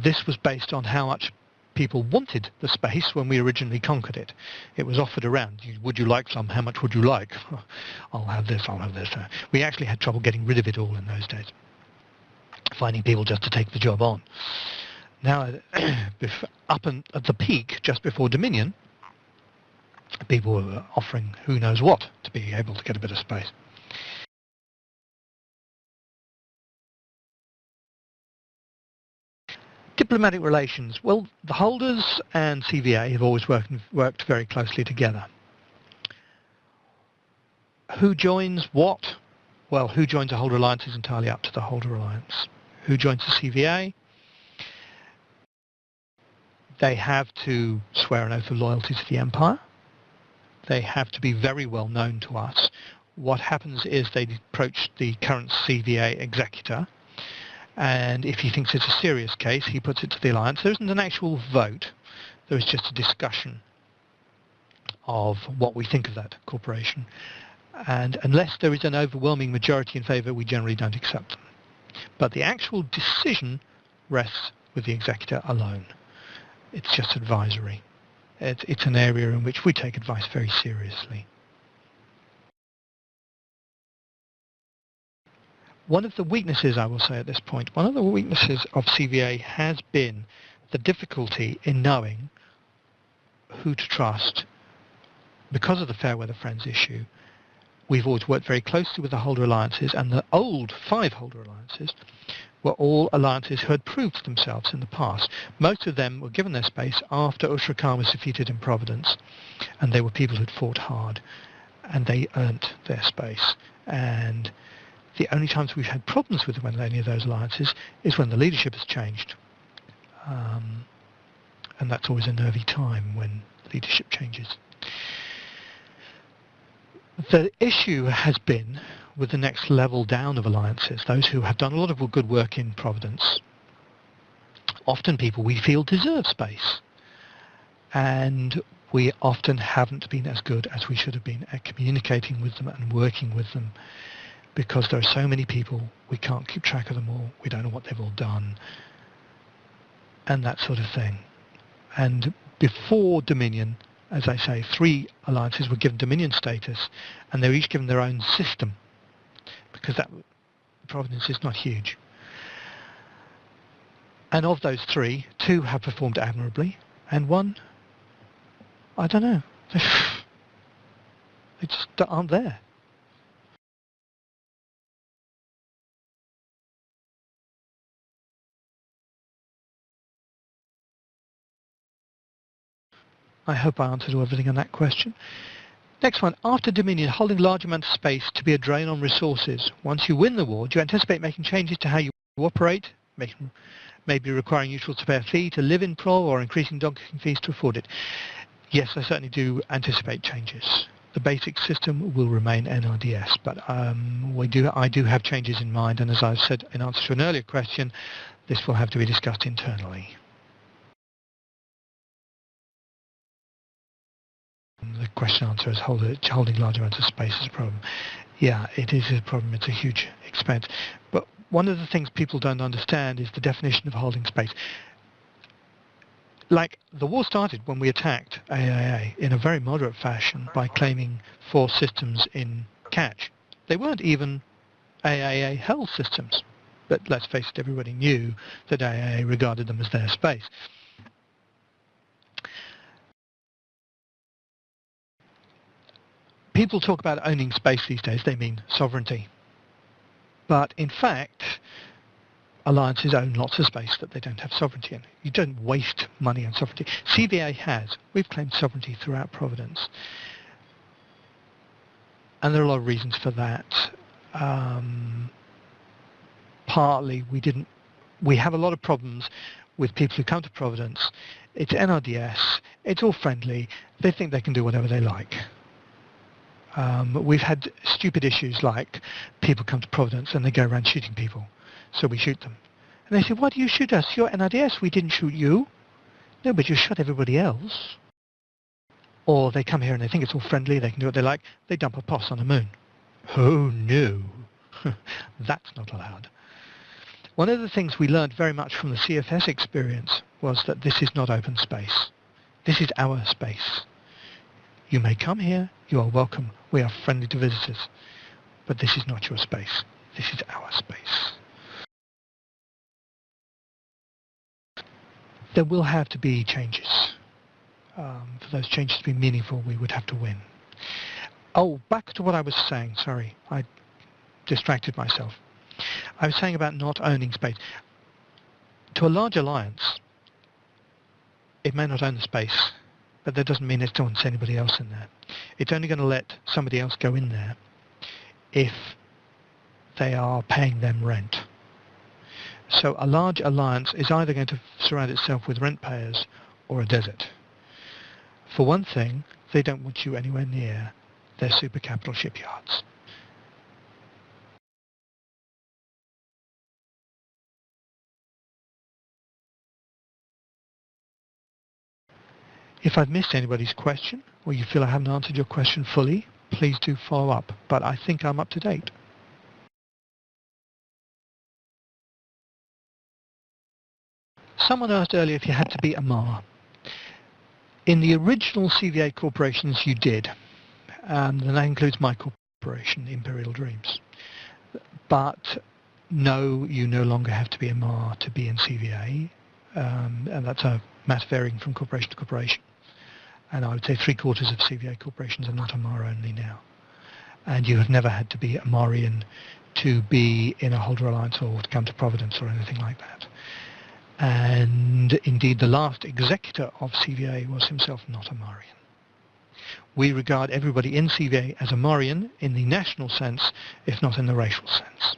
Speaker 1: This was based on how much people wanted the space when we originally conquered it. It was offered around. Would you like some? How much would you like? I'll have this, I'll have this. We actually had trouble getting rid of it all in those days, finding people just to take the job on. Now, up at the peak, just before Dominion, people were offering who knows what to be able to get a bit of space. Diplomatic relations. Well, the holders and CVA have always worked very closely together. Who joins what? Well, who joins a holder alliance is entirely up to the holder alliance. Who joins the CVA? They have to swear an oath of loyalty to the Empire. They have to be very well known to us. What happens is they approach the current CVA executor, and if he thinks it's a serious case, he puts it to the alliance. There isn't an actual vote. There is just a discussion of what we think of that corporation. And unless there is an overwhelming majority in favour, we generally don't accept them. But the actual decision rests with the executor alone. It's just advisory. It's an area in which we take advice very seriously. One of the weaknesses, I will say at this point, one of the weaknesses of CVA has been the difficulty in knowing who to trust. Because of the Fairweather Friends issue, we've always worked very closely with the holder alliances, and the old 5 holder alliances were all alliances who had proved themselves in the past. Most of them were given their space after Ushra Khan was defeated in Providence, and they were people who'd fought hard, and they earned their space. And the only times we've had problems with any of those alliances is when the leadership has changed. And that's always a nervy time when leadership changes. The issue has been with the next level down of alliances, those who have done a lot of good work in Providence, often people we feel deserve space. And we often haven't been as good as we should have been at communicating with them and working with them, because there are so many people, we can't keep track of them all, we don't know what they've all done, and that sort of thing. And before Dominion, as I say, 3 alliances were given Dominion status, and they were each given their own system, because that Providence is not huge. And of those 3, 2 have performed admirably, and 1, I don't know, they just aren't there. I hope I answered everything on that question. Next one, after Dominion, holding large amounts of space to be a drain on resources. Once you win the war, do you anticipate making changes to how you operate, maybe requiring neutral to pay a fee to live in Pro or increasing docking fees to afford it? Yes, I certainly do anticipate changes. The basic system will remain NRDS, but I do have changes in mind, and as I've said in answer to an earlier question, this will have to be discussed internally. The question answer is holding large amounts of space is a problem. Yeah, it is a problem. It's a huge expense. But one of the things people don't understand is the definition of holding space. Like, the war started when we attacked AAA in a very moderate fashion by claiming 4 systems in catch. They weren't even AAA held systems. But let's face it, everybody knew that AAA regarded them as their space. People talk about owning space these days, they mean sovereignty. But in fact, alliances own lots of space that they don't have sovereignty in. You don't waste money on sovereignty. CVA has. We've claimed sovereignty throughout Providence. And there are a lot of reasons for that. Partly we have a lot of problems with people who come to Providence. It's NRDS, it's all friendly, they think they can do whatever they like. We've had stupid issues like people come to Providence and they go around shooting people, so we shoot them. And they say, why do you shoot us? You're NRDS, we didn't shoot you. No, but you shot everybody else. Or they come here and they think it's all friendly, they can do what they like, they dump a POS on the moon. Oh no, that's not allowed. One of the things we learned very much from the CFS experience was that this is not open space. This is our space. You may come here, you are welcome, we are friendly to visitors, but this is not your space, this is our space. There will have to be changes. For those changes to be meaningful, we would have to win. Oh, back to what I was saying, sorry, I distracted myself. I was saying about not owning space. To a large alliance, it may not own the space, but that doesn't mean it doesn't want anybody else in there. It's only going to let somebody else go in there if they are paying them rent. So a large alliance is either going to surround itself with rent payers or a desert. For one thing, they don't want you anywhere near their super capital shipyards. If I've missed anybody's question, or you feel I haven't answered your question fully, please do follow up, but I think I'm up to date. Someone asked earlier if you had to be a MAR. In the original CVA corporations you did, and that includes my corporation, Imperial Dreams. But no, you no longer have to be a MAR to be in CVA, and that's a matter varying from corporation to corporation. And I would say 3/4 of CVA corporations are not a MAR only now. And you have never had to be a Marian to be in a holder alliance or to come to Providence or anything like that. And indeed the last executor of CVA was himself not a Marian. We regard everybody in CVA as a Marian in the national sense, if not in the racial sense.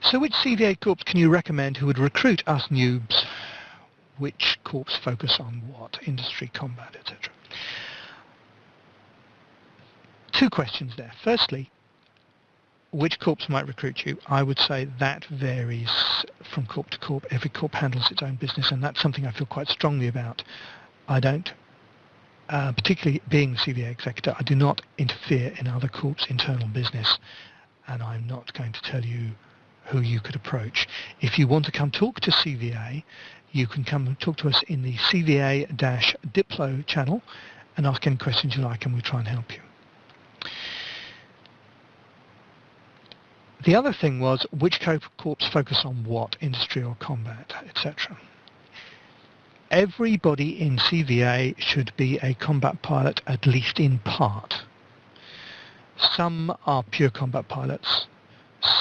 Speaker 1: So which CVA corps can you recommend who would recruit us noobs? Which corps focus on what? Industry, combat, etc. Two questions there. Firstly, which corps might recruit you? I would say that varies from corp to corp. Every corp handles its own business, and that's something I feel quite strongly about. I don't, particularly being the CVA executor, I do not interfere in other corps' internal business, and I'm not going to tell you who you could approach. If you want to come talk to CVA, you can come and talk to us in the CVA-Diplo channel and ask any questions you like, and we'll try and help you. The other thing was, which corps focus on what, industry or combat, etc. Everybody in CVA should be a combat pilot, at least in part. Some are pure combat pilots.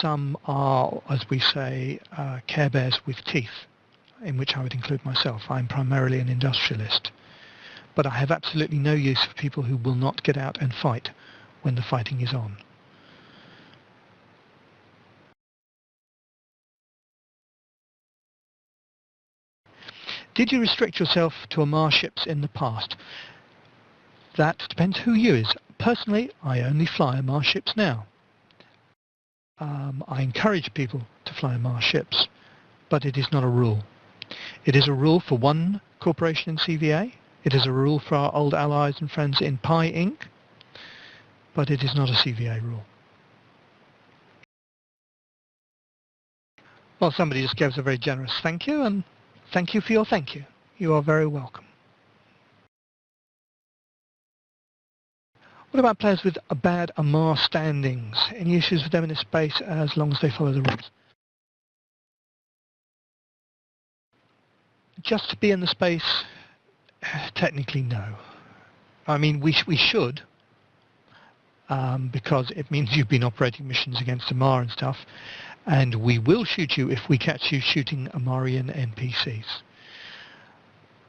Speaker 1: Some are, as we say, Care Bears with teeth, in which I would include myself. I'm primarily an industrialist. But I have absolutely no use for people who will not get out and fight when the fighting is on. Did you restrict yourself to Amar ships in the past? That depends who you is. Personally, I only fly Amar ships now. I encourage people to fly Amar ships, but it is not a rule. It is a rule for one corporation in CVA. It is a rule for our old allies and friends in Pi Inc., but it is not a CVA rule. Well, somebody just gave us a very generous thank you, and thank you for your thank you. You are very welcome. What about players with a bad Amar standings? Any issues with them in this space as long as they follow the rules? Just to be in the space, technically no. I mean, we should, because it means you've been operating missions against Amar and stuff, and we will shoot you if we catch you shooting Amarian NPCs.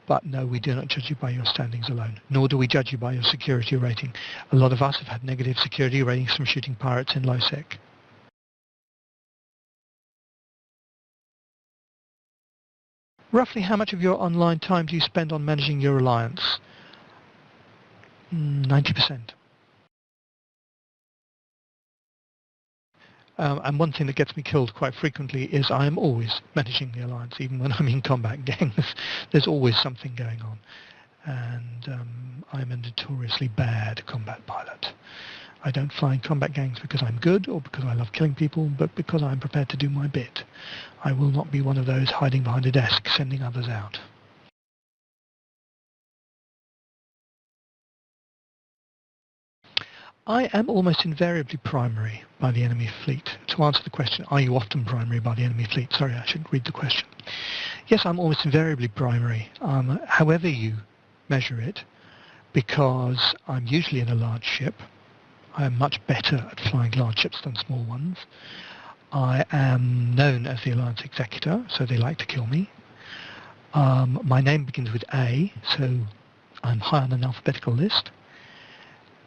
Speaker 1: But no, we do not judge you by your standings alone, nor do we judge you by your security rating. A lot of us have had negative security ratings from shooting pirates in low sec. Roughly how much of your online time do you spend on managing your alliance? 90%. And one thing that gets me killed quite frequently is I am always managing the alliance, even when I'm in combat gangs. There's always something going on. And I'm a notoriously bad combat pilot. I don't fly in combat gangs because I'm good or because I love killing people, but because I'm prepared to do my bit. I will not be one of those hiding behind a desk sending others out. I am almost invariably primary by the enemy fleet. To answer the question, are you often primary by the enemy fleet? Sorry, I should read the question. Yes, I'm almost invariably primary, however you measure it, because I'm usually in a large ship. I am much better at flying large ships than small ones. I am known as the Alliance Executor, so they like to kill me. My name begins with A, so I'm high on an alphabetical list.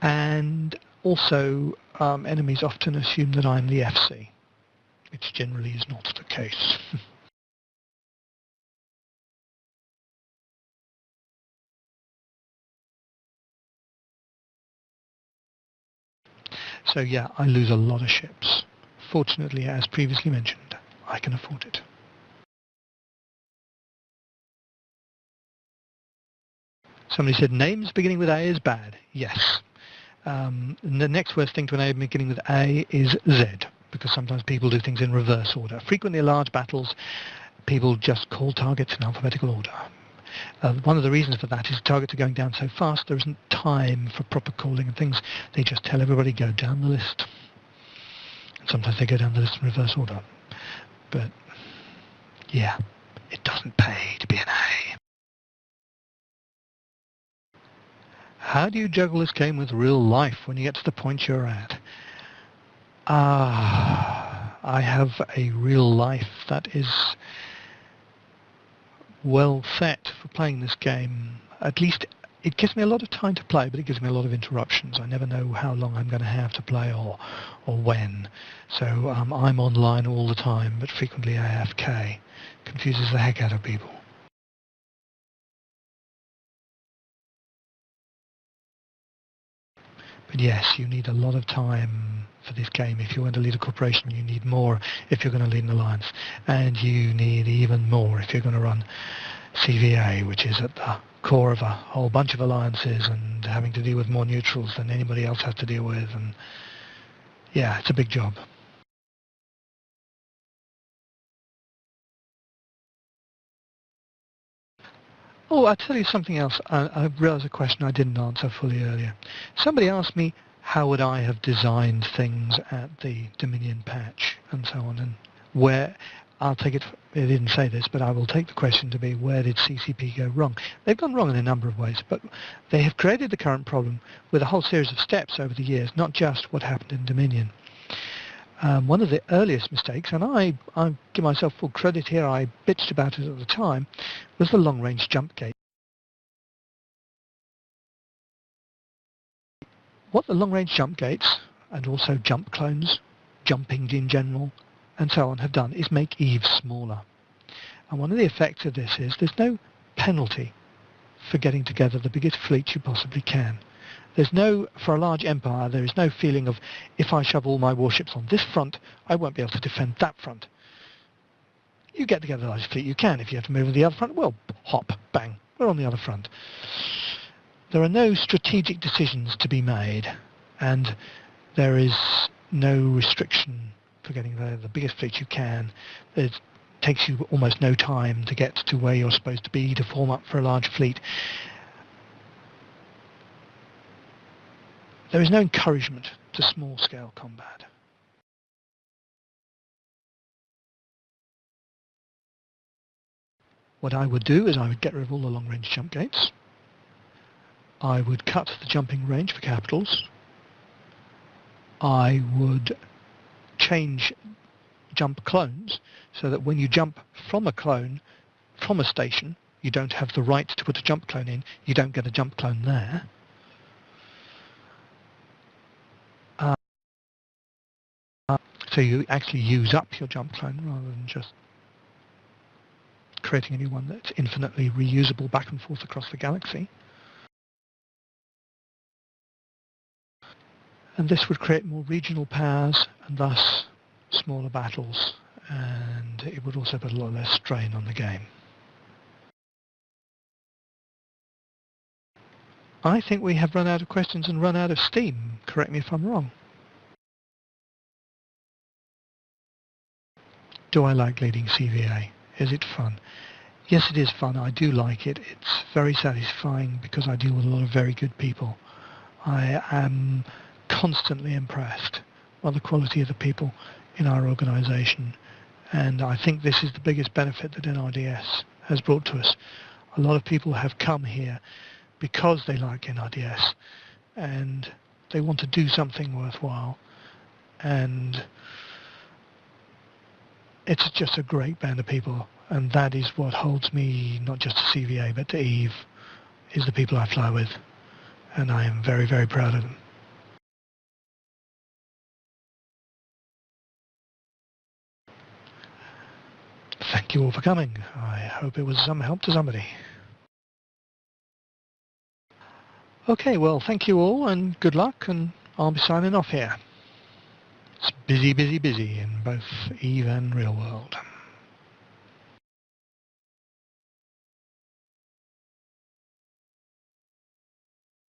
Speaker 1: And also, enemies often assume that I'm the FC, which generally is not the case. So yeah, I lose a lot of ships. Fortunately, as previously mentioned, I can afford it. Somebody said names beginning with A is bad. Yes. The next worst thing to a name beginning with A is Z, because sometimes people do things in reverse order. Frequently in large battles, people just call targets in alphabetical order. One of the reasons for that is targets are going down so fast there isn't time for proper calling and things. They just tell everybody go down the list. And sometimes they go down the list in reverse order. But yeah, it doesn't pay to be an A. How do you juggle this game with real life when you get to the point you're at? I have a real life that is well set for playing this game. At least it gives me a lot of time to play, but it gives me a lot of interruptions. I never know how long I'm going to have to play or when. So I'm online all the time, but frequently AFK. Confuses the heck out of people. But yes, you need a lot of time for this game. If you're going to lead a corporation, you need more if you're going to lead an alliance. And you need even more if you're going to run CVA, which is at the core of a whole bunch of alliances and having to deal with more neutrals than anybody else has to deal with. And yeah, it's a big job. Oh, I'll tell you something else. I realised a question I didn't answer fully earlier. Somebody asked me how would I have designed things at the Dominion patch and so on, and where, I'll take it, they didn't say this, but I will take the question to be where did CCP go wrong? They've gone wrong in a number of ways, but they have created the current problem with a whole series of steps over the years, not just what happened in Dominion. One of the earliest mistakes, and I give myself full credit here, I bitched about it at the time, was the long-range jump gate. What the long-range jump gates, and also jump clones, jumping in general, and so on have done is make Eve smaller. And one of the effects of this is there's no penalty for getting together the biggest fleet you possibly can. There's no, for a large empire, there is no feeling of if I shove all my warships on this front, I won't be able to defend that front. You get together the largest fleet you can. If you have to move to the other front, well, hop, bang, we're on the other front. There are no strategic decisions to be made, and there is no restriction for getting the biggest fleet you can. It takes you almost no time to get to where you're supposed to be to form up for a large fleet. There is no encouragement to small-scale combat. What I would do is I would get rid of all the long-range jump gates. I would cut the jumping range for capitals. I would change jump clones so that when you jump from a clone, from a station, you don't have the right to put a jump clone in, you don't get a jump clone there. So you actually use up your jump clone rather than just creating a new one that's infinitely reusable back and forth across the galaxy. And this would create more regional powers and thus smaller battles, and it would also put a lot less strain on the game. I think we have run out of questions and run out of steam. Correct me if I'm wrong. Do I like leading CVA? Is it fun? Yes, it is fun. I do like it. It's very satisfying because I deal with a lot of very good people. I am constantly impressed by the quality of the people in our organisation, and I think this is the biggest benefit that NRDS has brought to us. A lot of people have come here because they like NRDS and they want to do something worthwhile, and it's just a great band of people, and that is what holds me not just to CVA but to Eve, is the people I fly with, and I am very, very proud of them. Thank you all for coming. I hope it was some help to somebody. Okay, well, thank you all and good luck, and I'll be signing off here. It's busy, busy, busy in both Eve and real world.